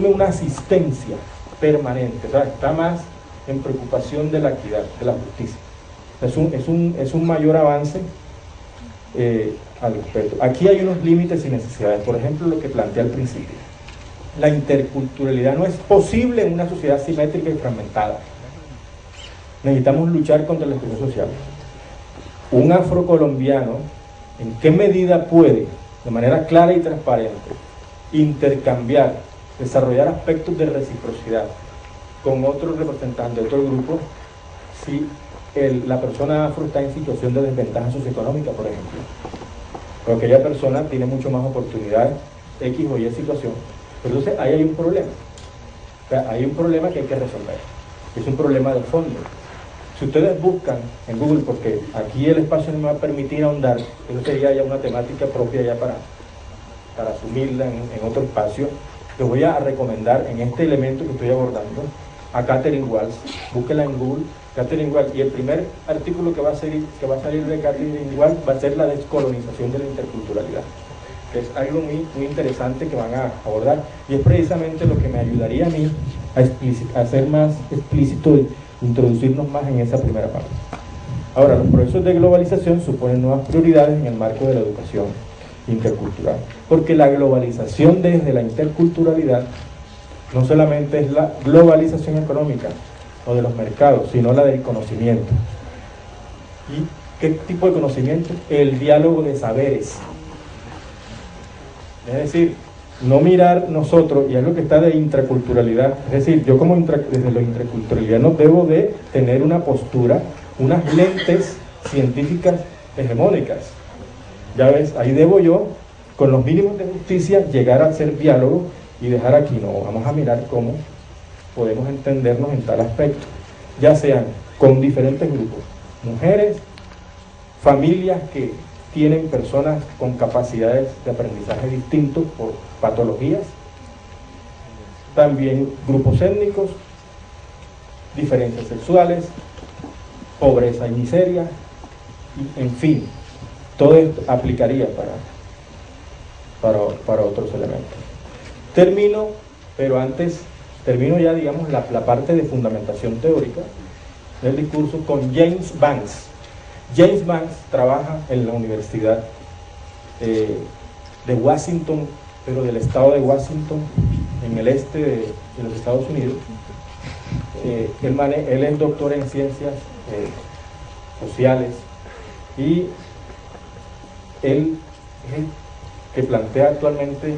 [SPEAKER 2] una asistencia permanente, o sea, está más en preocupación de la equidad, de la justicia. Es un mayor avance al respecto. Aquí hay unos límites y necesidades. Por ejemplo, lo que planteé al principio, la interculturalidad no es posible en una sociedad simétrica y fragmentada. Necesitamos luchar contra la exclusión social. Un afrocolombiano, ¿en qué medida puede, de manera clara y transparente, intercambiar, desarrollar aspectos de reciprocidad con otros representantes de otro grupo, si la persona afro está en situación de desventaja socioeconómica, por ejemplo? Pero aquella persona tiene mucho más oportunidades X o Y situación. Pero entonces ahí hay un problema. O sea, hay un problema que hay que resolver. Es un problema de fondo. Si ustedes buscan en Google, porque aquí el espacio no me va a permitir ahondar, eso sería ya una temática propia ya para asumirla en otro espacio, les voy a recomendar en este elemento que estoy abordando a Katherine Walsh. Búsquenla en Google, Katherine Walsh, y el primer artículo que va a salir de Katherine Walsh va a ser la descolonización de la interculturalidad, que es algo muy, muy interesante que van a abordar, y es precisamente lo que me ayudaría a mí a ser más explícito y introducirnos más en esa primera parte. Ahora, los procesos de globalización suponen nuevas prioridades en el marco de la educación intercultural, porque la globalización desde la interculturalidad no solamente es la globalización económica o de los mercados, sino la del conocimiento. ¿Y qué tipo de conocimiento? El diálogo de saberes. Es decir, no mirar nosotros, y es lo que está de intraculturalidad, es decir, yo como desde la intraculturalidad no debo de tener una postura, unas lentes científicas hegemónicas. Ya ves, ahí debo yo, con los mínimos de justicia, llegar a hacer diálogo y dejar aquí, no, vamos a mirar cómo podemos entendernos en tal aspecto, ya sean con diferentes grupos, mujeres, familias que tienen personas con capacidades de aprendizaje distintos por patologías, también grupos étnicos, diferencias sexuales, pobreza y miseria, y, en fin, todo esto aplicaría para otros elementos. Termino ya, digamos, la parte de fundamentación teórica del discurso con James Banks. James Banks trabaja en la Universidad de Washington, pero del estado de Washington, en el este de los Estados Unidos. Él es doctor en ciencias sociales, y él es el que plantea actualmente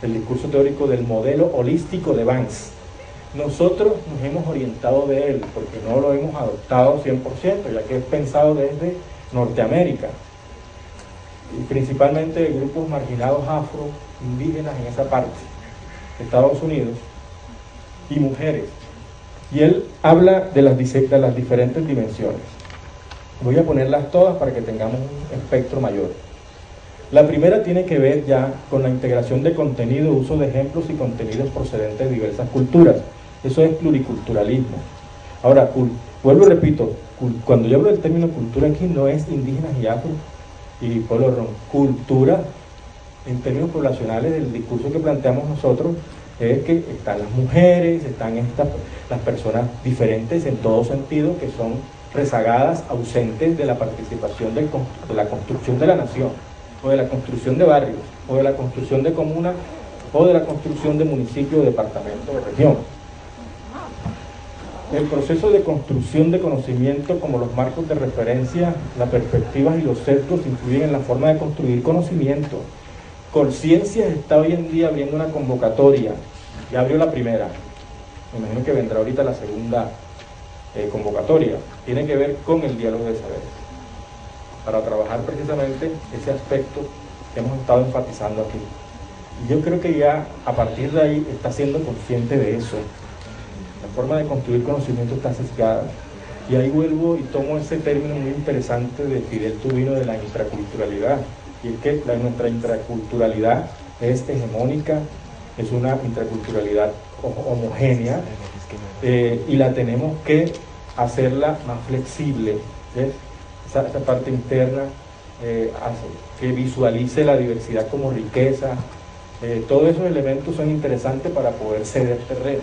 [SPEAKER 2] el discurso teórico del modelo holístico de Banks. Nosotros nos hemos orientado de él porque no lo hemos adoptado 100%, ya que es pensado desde Norteamérica, y principalmente de grupos marginados afro, indígenas en esa parte, Estados Unidos, y mujeres. Y él habla de las diferentes dimensiones. Voy a ponerlas todas para que tengamos un espectro mayor. La primera tiene que ver ya con la integración de contenido, uso de ejemplos y contenidos procedentes de diversas culturas. Eso es pluriculturalismo. Ahora, vuelvo y repito, cuando yo hablo del término cultura aquí no es indígenas y afro y pueblo rom. Cultura, en términos poblacionales del discurso que planteamos nosotros, es que están las mujeres, están las personas diferentes en todo sentido, que son rezagadas, ausentes de la participación de la construcción de la nación, o de la construcción de barrios, o de la construcción de comunas, o de la construcción de municipio, departamento o región. El proceso de construcción de conocimiento, como los marcos de referencia, las perspectivas y los sesgos, influyen en la forma de construir conocimiento. Conciencias está hoy en día abriendo una convocatoria, ya abrió la primera, me imagino que vendrá ahorita la segunda convocatoria, tiene que ver con el diálogo de saberes, para trabajar precisamente ese aspecto que hemos estado enfatizando aquí. Y yo creo que ya a partir de ahí está siendo consciente de eso. La forma de construir conocimiento está sesgada. Y ahí vuelvo y tomo ese término muy interesante de Fidel Tubino de la intraculturalidad. Y es que nuestra intraculturalidad es hegemónica, es una intraculturalidad homogénea, y la tenemos que hacerla más flexible, ¿ves? Esa parte interna que visualice la diversidad como riqueza. Todos esos elementos son interesantes para poder ceder terreno.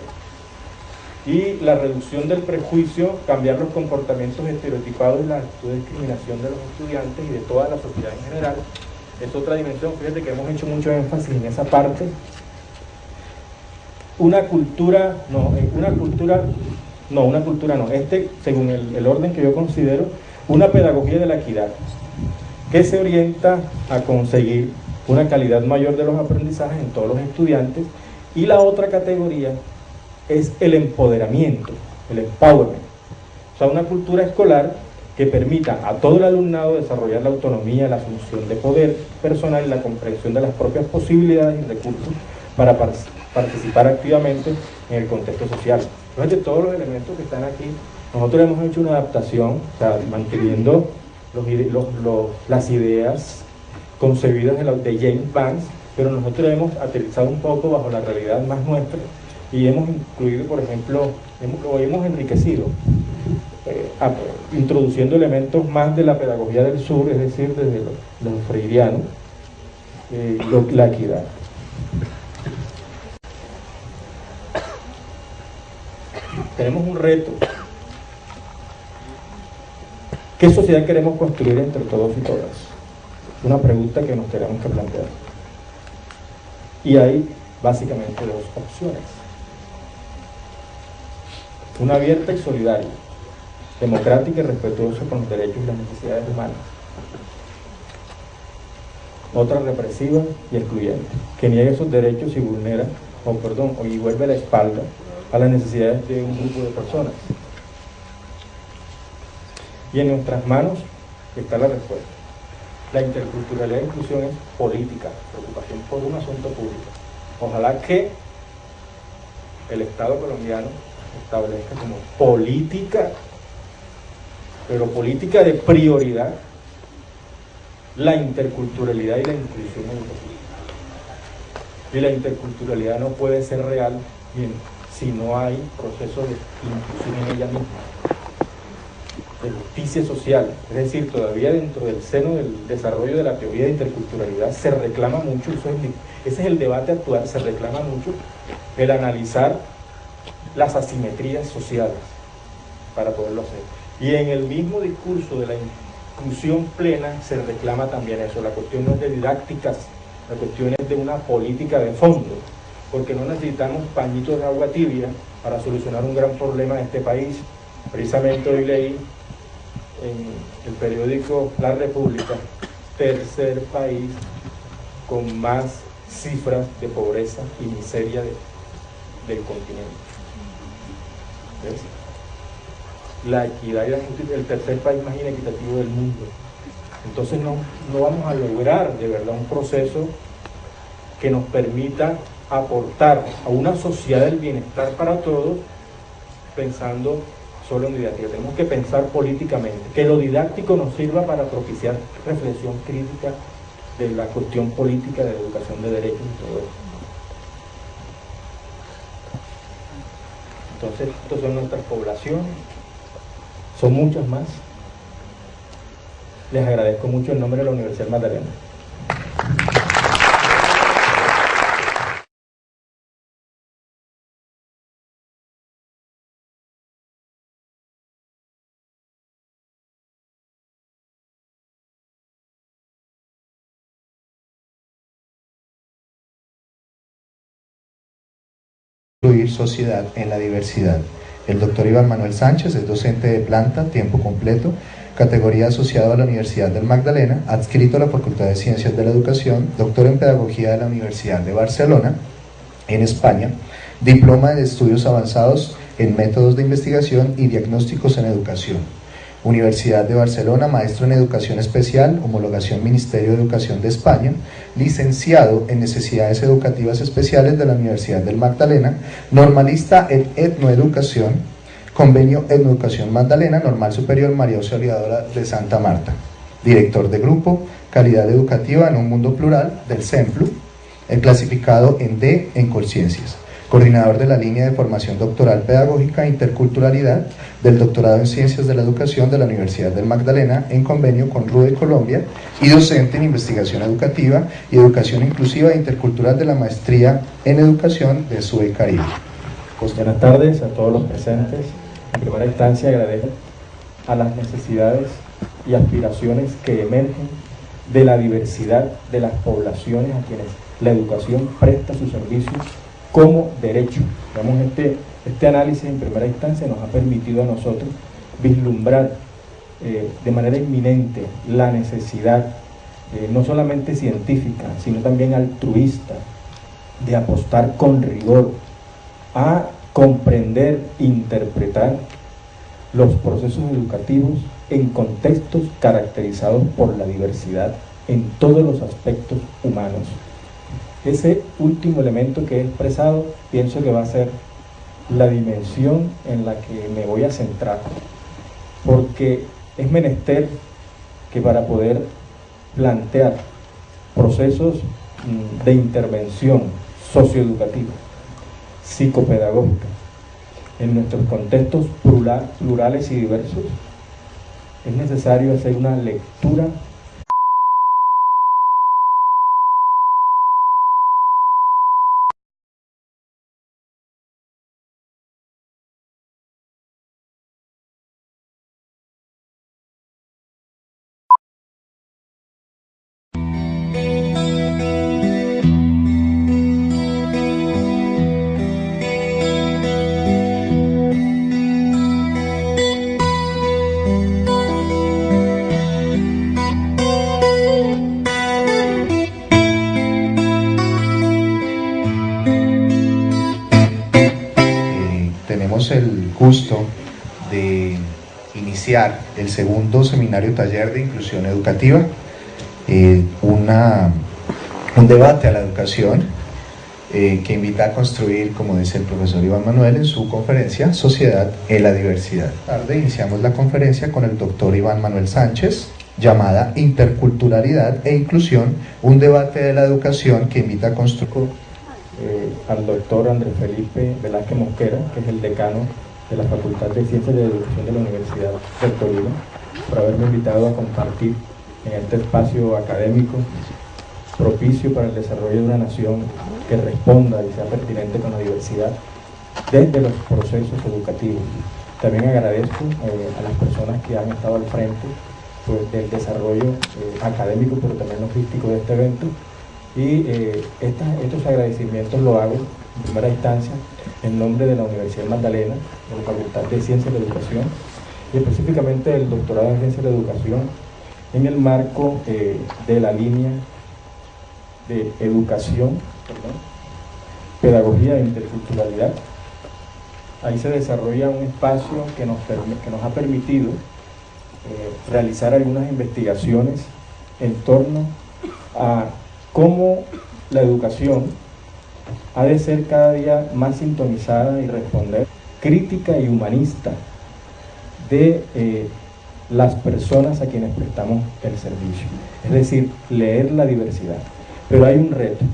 [SPEAKER 2] Y la reducción del prejuicio, cambiar los comportamientos estereotipados y la actitud de discriminación de los estudiantes y de toda la sociedad en general, es otra dimensión. Fíjate que hemos hecho mucho énfasis en esa parte. Una cultura no, según el orden que yo considero, una pedagogía de la equidad, que se orienta a conseguir una calidad mayor de los aprendizajes en todos los estudiantes. Y la otra categoría es el empoderamiento, el empowerment. O sea, una cultura escolar que permita a todo el alumnado desarrollar la autonomía, la asunción de poder personal y la comprensión de las propias posibilidades y recursos para participar activamente en el contexto social. Entonces, de todos los elementos que están aquí, nosotros hemos hecho una adaptación, o sea, manteniendo las ideas concebidas de James Vance, pero nosotros hemos aterrizado un poco bajo la realidad más nuestra y hemos incluido, por ejemplo, lo hemos enriquecido, introduciendo elementos más de la pedagogía del sur, es decir, desde lo freiriano, la equidad. Tenemos un reto. ¿Qué sociedad queremos construir entre todos y todas? Una pregunta que nos tenemos que plantear. Y hay básicamente dos opciones. Una abierta y solidaria, democrática y respetuosa con los derechos y las necesidades humanas. Otra represiva y excluyente, que niega esos derechos y vulnera, y vuelve la espalda a las necesidades de un grupo de personas. Y en nuestras manos está la respuesta. La interculturalidad e inclusión es política, preocupación por un asunto público. Ojalá que el Estado colombiano establezca como política, pero política de prioridad, la interculturalidad y la inclusión educativa. Y la interculturalidad no puede ser real si no hay proceso de inclusión en ella misma, de justicia social. Es decir, todavía dentro del seno del desarrollo de la teoría de interculturalidad se reclama mucho, ese es el debate actual, se reclama mucho el analizar las asimetrías sociales para poderlo hacer. Y en el mismo discurso de la inclusión plena se reclama también eso. La cuestión no es de didácticas, la cuestión es de una política de fondo, porque no necesitamos pañitos de agua tibia para solucionar un gran problema de este país. Precisamente hoy leí en el periódico La República, tercer país con más cifras de pobreza y miseria del continente. ¿Ves? La equidad y la justicia, el tercer país más inequitativo del mundo. Entonces no vamos a lograr de verdad un proceso que nos permita aportar a una sociedad del bienestar para todos pensando solo en didáctica. Tenemos que pensar políticamente, que lo didáctico nos sirva para propiciar reflexión crítica de la cuestión política de la educación de derechos y todo eso. Entonces, estas son nuestras poblaciones, son muchas más. Les agradezco mucho en nombre de la Universidad Magdalena.
[SPEAKER 1] Construir sociedad en la diversidad. El doctor Iván Manuel Sánchez es docente de planta, tiempo completo, categoría asociado a la Universidad del Magdalena, adscrito a la Facultad de Ciencias de la Educación, doctor en Pedagogía de la Universidad de Barcelona, en España, diploma de estudios avanzados en métodos de investigación y diagnósticos en educación. Universidad de Barcelona, maestro en Educación Especial, homologación Ministerio de Educación de España, licenciado en Necesidades Educativas Especiales de la Universidad del Magdalena, normalista en Etnoeducación, convenio Etnoeducación Magdalena, Normal Superior María Auxiliadora de Santa Marta, director de grupo, Calidad Educativa en un Mundo Plural, del CEMPLU, el clasificado en D en Conciencias. Coordinador de la línea de formación doctoral pedagógica e interculturalidad del doctorado en Ciencias de la Educación de la Universidad del Magdalena en convenio con RUDE Colombia y docente en Investigación Educativa y Educación Inclusiva e Intercultural de la Maestría en Educación de SUE Caribe.
[SPEAKER 2] Buenas tardes a todos los presentes. En primera instancia agradezco a las necesidades y aspiraciones que emergen de la diversidad de las poblaciones a quienes la educación presta sus servicios como derecho. Digamos, este análisis en primera instancia nos ha permitido a nosotros vislumbrar de manera inminente la necesidad, no solamente científica, sino también altruista, de apostar con rigor a comprender, interpretar los procesos educativos en contextos caracterizados por la diversidad en todos los aspectos humanos. Ese último elemento que he expresado pienso que va a ser la dimensión en la que me voy a centrar, porque es menester que para poder plantear procesos de intervención socioeducativa, psicopedagógica, en nuestros contextos plurales y diversos, es necesario hacer una lectura
[SPEAKER 1] tenemos el gusto de iniciar el segundo seminario taller de inclusión educativa, un debate a la educación que invita a construir, como dice el profesor Iván Manuel en su conferencia, Sociedad en la Diversidad. Tarde iniciamos la conferencia con el doctor Iván Manuel Sánchez, llamada Interculturalidad e Inclusión, un debate de la educación que invita a construir
[SPEAKER 2] al doctor Andrés Felipe Velázquez Mosquera, que es el decano de la Facultad de Ciencias de Educación de la Universidad del Tolima, por haberme invitado a compartir en este espacio académico propicio para el desarrollo de una nación que responda y sea pertinente con la diversidad desde los procesos educativos. También agradezco a las personas que han estado al frente pues, del desarrollo académico, pero también logístico de este evento. Y estos agradecimientos lo hago en primera instancia en nombre de la Universidad Magdalena, de la Facultad de Ciencias de Educación y específicamente del doctorado en Ciencias de Educación en el marco de la línea de educación, pedagogía e interculturalidad. Ahí se desarrolla un espacio que nos ha permitido realizar algunas investigaciones en torno a cómo la educación ha de ser cada día más sintonizada y responder crítica y humanista de las personas a quienes prestamos el servicio. Es decir, leer la diversidad. Pero hay un reto,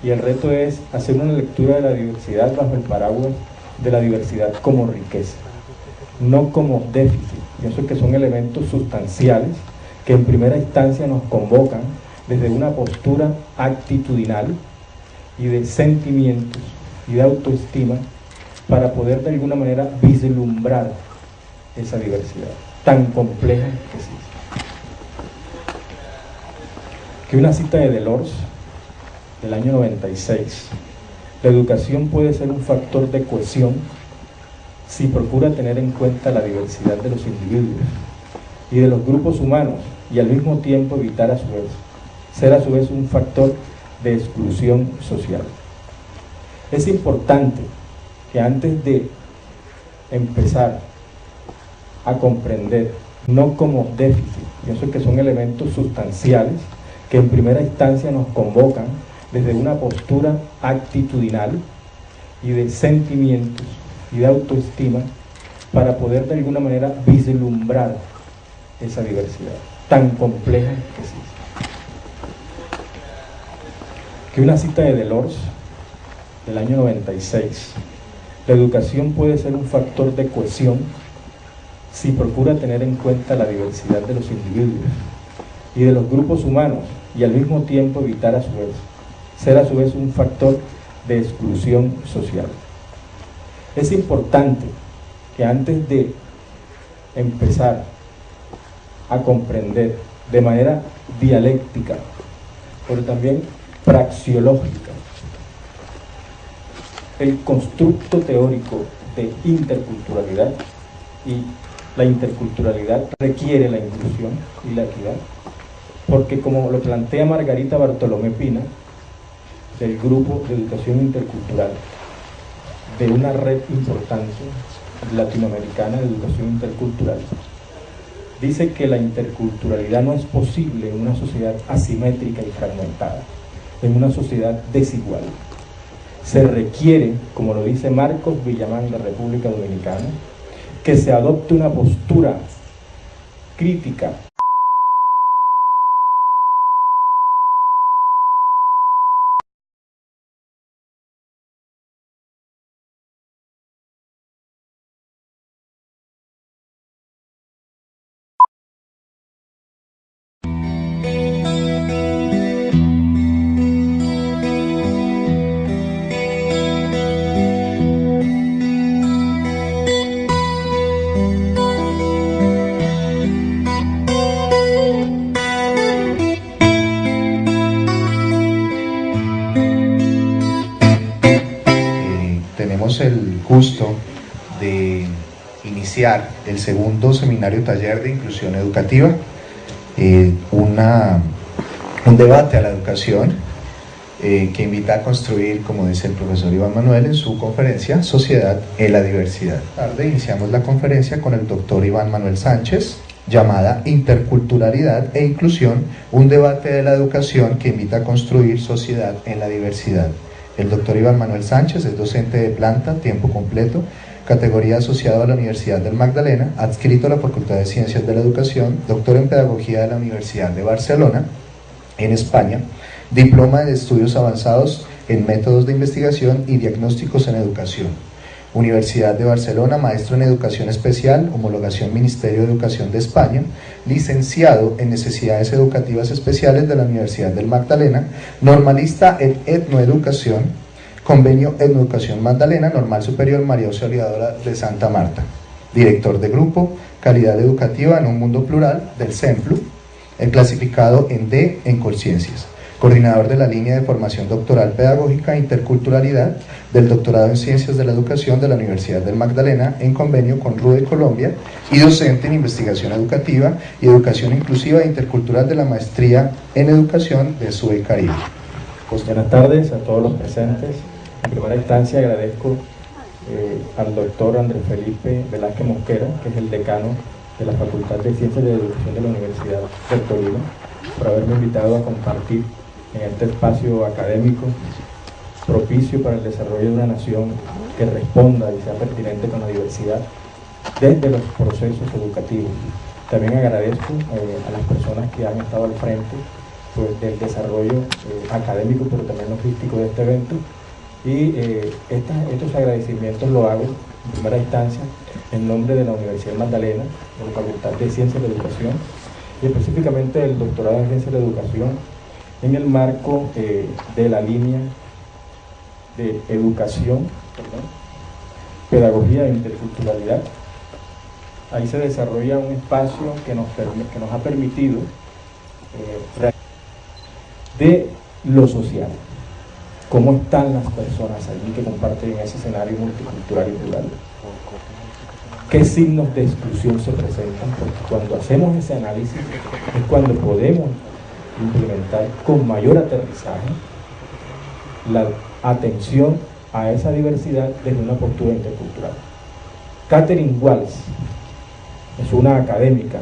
[SPEAKER 2] y el reto es hacer una lectura de la diversidad bajo el paraguas de la diversidad como riqueza, no como déficit. Pienso que son elementos sustanciales que en primera instancia nos convocan desde una postura actitudinal y de sentimientos y de autoestima para poder de alguna manera vislumbrar esa diversidad tan compleja que existe. Que una cita de Delors del año 96: la educación puede ser un factor de cohesión si procura tener en cuenta la diversidad de los individuos y de los grupos humanos y al mismo tiempo evitar ser a su vez un factor de exclusión social. Es importante que antes de empezar a comprender, no como déficit, pienso que son elementos sustanciales que en primera instancia nos convocan desde una postura actitudinal y de sentimientos y de autoestima para poder de alguna manera vislumbrar esa diversidad tan compleja que existe. Que una cita de Delors del año 96: la educación puede ser un factor de cohesión si procura tener en cuenta la diversidad de los individuos y de los grupos humanos y al mismo tiempo evitar ser a su vez un factor de exclusión social. Es importante que antes de empezar a comprender de manera dialéctica, pero también praxeológica, el constructo teórico de interculturalidad, y la interculturalidad requiere la inclusión y la equidad, porque como lo plantea Margarita Bartolomé Pina, del Grupo de Educación Intercultural, de una red importante latinoamericana de educación intercultural, dice que la interculturalidad no es posible en una sociedad asimétrica y fragmentada, en una sociedad desigual. Se requiere, como lo dice Marcos Villamán de República Dominicana, que se adopte una postura crítica.
[SPEAKER 1] Tenemos el gusto de iniciar el segundo seminario taller de inclusión educativa, un debate a la educación que invita a construir, como dice el profesor Iván Manuel en su conferencia, Sociedad en la Diversidad. Tarde iniciamos la conferencia con el doctor Iván Manuel Sánchez, llamada Interculturalidad e Inclusión, un debate de la educación que invita a construir sociedad en la diversidad. El doctor Iván Manuel Sánchez es docente de planta, tiempo completo, categoría asociado a la Universidad del Magdalena, adscrito a la Facultad de Ciencias de la Educación, doctor en Pedagogía de la Universidad de Barcelona, en España, diploma de estudios avanzados en métodos de investigación y diagnósticos en educación. Universidad de Barcelona, maestro en Educación Especial, homologación Ministerio de Educación de España, licenciado en Necesidades Educativas Especiales de la Universidad del Magdalena, normalista en Etnoeducación, convenio Etnoeducación Magdalena, Normal Superior María Auxiliadora de Santa Marta, director de grupo, Calidad Educativa en un Mundo Plural, del CEMPLU, el clasificado en D en Conciencias, coordinador de la línea de formación doctoral pedagógica Interculturalidad del doctorado en Ciencias de la Educación de la Universidad del Magdalena en convenio con RUDE Colombia y docente en Investigación Educativa y Educación Inclusiva e Intercultural de la Maestría en Educación de SUE Caribe.
[SPEAKER 2] Buenas tardes a todos los presentes. En primera instancia agradezco al doctor Andrés Felipe Velázquez Mosquera, que es el decano de la Facultad de Ciencias de la Educación de la Universidad del Tolima, por haberme invitado a compartir en este espacio académico propicio para el desarrollo de una nación que responda y sea pertinente con la diversidad desde los procesos educativos. También agradezco a las personas que han estado al frente pues, del desarrollo académico, pero también logístico de este evento, y estos agradecimientos lo hago en primera instancia en nombre de la Universidad Magdalena, de la Facultad de Ciencias de la Educación, y específicamente del doctorado en Ciencias de la Educación, en el marco de la línea de educación, pedagogía e interculturalidad. Ahí se desarrolla un espacio que nos ha permitido de lo social, cómo están las personas allí que comparten ese escenario multicultural y plural, qué signos de exclusión se presentan, porque cuando hacemos ese análisis es cuando podemos implementar con mayor aterrizaje la atención a esa diversidad desde una postura intercultural. Catherine Walsh es una académica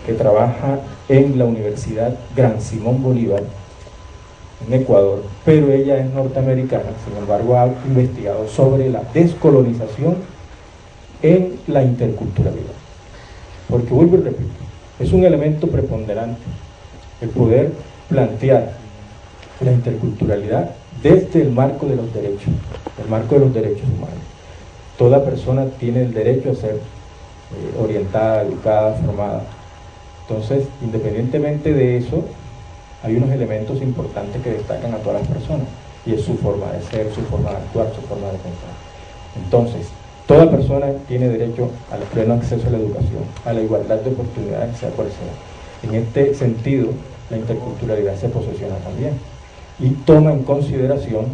[SPEAKER 2] que trabaja en la Universidad Gran Simón Bolívar en Ecuador, pero ella es norteamericana, sin embargo ha investigado sobre la descolonización en la interculturalidad, porque vuelvo y repito, es un elemento preponderante el poder plantear la interculturalidad desde el marco de los derechos, el marco de los derechos humanos. Toda persona tiene el derecho a ser orientada, educada, formada. Entonces, independientemente de eso, hay unos elementos importantes que destacan a todas las personas, y es su forma de ser, su forma de actuar, su forma de pensar. Entonces, toda persona tiene derecho al pleno acceso a la educación, a la igualdad de oportunidades, sea cual sea. En este sentido, la interculturalidad se posesiona también y toma en consideración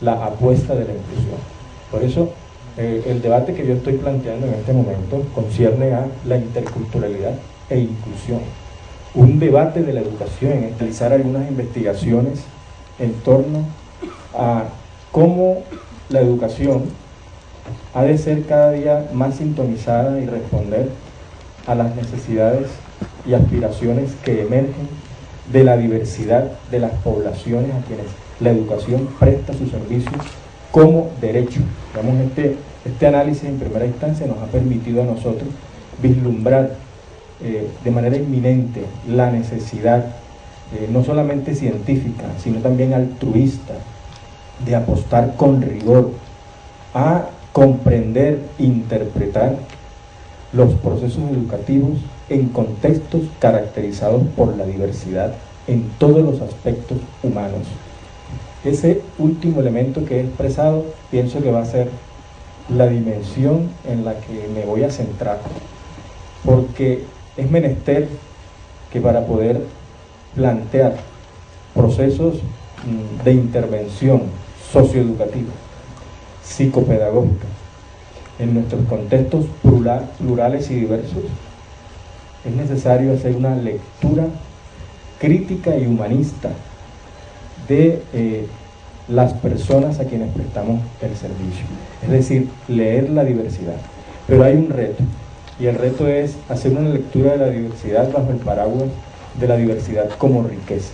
[SPEAKER 2] la apuesta de la inclusión. Por eso, el debate que yo estoy planteando en este momento concierne a la interculturalidad e inclusión. Un debate de la educación, en realizar algunas investigaciones en torno a cómo la educación ha de ser cada día más sintonizada y responder a las necesidades y aspiraciones que emergen de la diversidad de las poblaciones a quienes la educación presta sus servicios como derecho. Digamos, este análisis en primera instancia nos ha permitido a nosotros vislumbrar de manera inminente la necesidad, no solamente científica, sino también altruista, de apostar con rigor a comprender, interpretar los procesos educativos en contextos caracterizados por la diversidad en todos los aspectos humanos. Ese último elemento que he expresado pienso que va a ser la dimensión en la que me voy a centrar, porque es menester que para poder plantear procesos de intervención socioeducativa, psicopedagógica, en nuestros contextos plurales y diversos, es necesario hacer una lectura crítica y humanista de las personas a quienes prestamos el servicio. Es decir, leer la diversidad. Pero hay un reto, y el reto es hacer una lectura de la diversidad bajo el paraguas de la diversidad como riqueza.